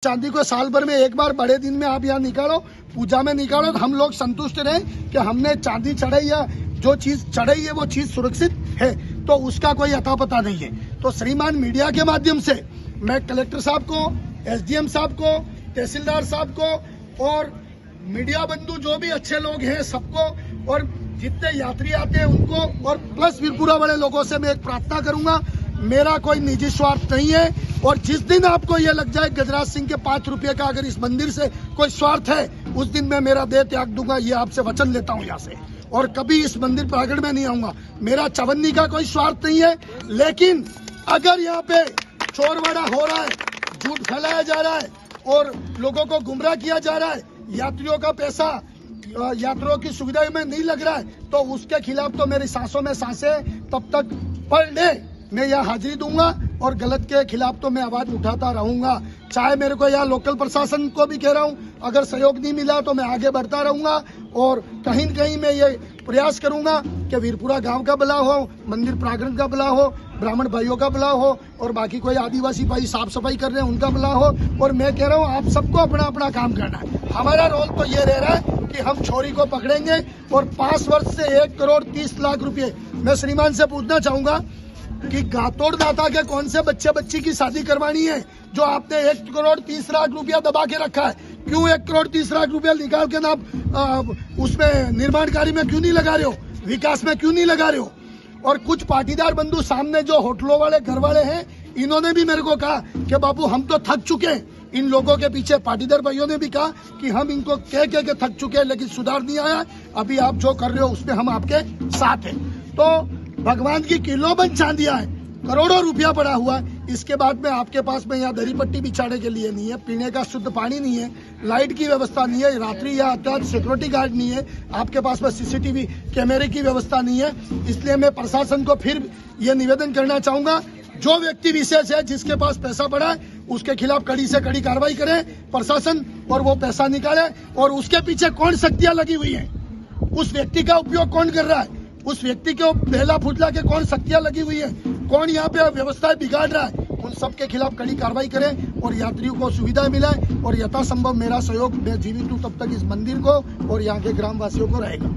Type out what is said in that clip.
चांदी को साल भर में एक बार बड़े दिन में आप यहाँ निकालो, पूजा में निकालो, तो हम लोग संतुष्ट रहें कि हमने चांदी चढ़ाई या जो चीज चढ़ाई है वो चीज सुरक्षित है, तो उसका कोई अता पता नहीं है। तो श्रीमान मीडिया के माध्यम से मैं कलेक्टर साहब को, एसडीएम साहब को, तहसीलदार साहब को और मीडिया बंधु जो भी अच्छे लोग हैं सबको और जितने यात्री आते हैं उनको और प्लस वीरपुरा वाले लोगों से मैं एक प्रार्थना करूंगा, मेरा कोई निजी स्वार्थ नहीं है। और जिस दिन आपको ये लग जाए गजराज सिंह के 5 रुपए का अगर इस मंदिर से कोई स्वार्थ है, उस दिन मैं मेरा देह त्याग दूंगा, ये आपसे वचन लेता हूँ यहाँ से, और कभी इस मंदिर प्रांगण में नहीं आऊंगा। मेरा चवन्नी का कोई स्वार्थ नहीं है, लेकिन अगर यहाँ पे चोरवाड़ा हो रहा है, झूठ फैलाया जा रहा है और लोगों को गुमराह किया जा रहा है, यात्रियों का पैसा यात्रियों की सुविधा में नहीं लग रहा है, तो उसके खिलाफ तो मेरी सांसों में सांसें तब तक पर डे मैं यहाँ हाजिरी दूंगा और गलत के खिलाफ तो मैं आवाज उठाता रहूंगा। चाहे मेरे को यहाँ लोकल प्रशासन को भी कह रहा हूँ, अगर सहयोग नहीं मिला तो मैं आगे बढ़ता रहूंगा और कहीं न कहीं मैं ये प्रयास करूंगा कि वीरपुरा गांव का भला हो, मंदिर प्रांगण का भला हो, ब्राह्मण भाइयों का भला हो और बाकी कोई आदिवासी भाई साफ सफाई कर रहे हैं उनका भला हो। और मैं कह रहा हूँ आप सबको अपना अपना काम करना है। हमारा रोल तो ये रह रहा है कि हम छोरी को पकड़ेंगे और 5 वर्ष से 1,30,00,000 रुपए मैं श्रीमान से पूछना चाहूंगा कि गातोड़ दाता के कौन से बच्ची की शादी करवानी है जो आपने 1,30,00,000 रुपया दबा के रखा है? क्यों 1,30,00,000 रुपया निकाल के ना उसमें निर्माण कार्य में क्यों नहीं लगा रहे हो, विकास में क्यों नहीं लगा रहे हो? और कुछ पाटीदार बंधु सामने जो होटलों वाले घर वाले हैं, इन्होंने भी मेरे को कहा कि बाबू हम तो थक चुके हैं। इन लोगों के पीछे पाटीदार भाइयों ने भी कहा कि हम इनको कह के थक चुके हैं, लेकिन सुधार नहीं आया। अभी आप जो कर रहे हो उसमें हम आपके साथ हैं। तो भगवान की किलोबंद चांदियां है, करोड़ों रुपया पड़ा हुआ है। इसके बाद में आपके पास में यहाँ दरी पट्टी बिछाने के लिए नहीं है, पीने का शुद्ध पानी नहीं है, लाइट की व्यवस्था नहीं है, रात्रि या अत्यंत सिक्योरिटी गार्ड नहीं है, आपके पास में सीसीटीवी कैमरे की व्यवस्था नहीं है। इसलिए मैं प्रशासन को फिर ये निवेदन करना चाहूंगा, जो व्यक्ति विशेष है जिसके पास पैसा पड़ा है उसके खिलाफ कड़ी से कड़ी कार्रवाई करे प्रशासन और वो पैसा निकाले। और उसके पीछे कौन शक्तियां लगी हुई है, उस व्यक्ति का उपयोग कौन कर रहा है, उस व्यक्ति को बेला फुटला के कौन शक्तियां लगी हुई है, कौन यहाँ पे व्यवस्थाएं बिगाड़ रहा है, उन सब के खिलाफ कड़ी कार्रवाई करें और यात्रियों को सुविधा मिले। और यथासंभव मेरा सहयोग मैं जीवित हूँ तब तक इस मंदिर को और यहाँ के ग्रामवासियों को रहेगा।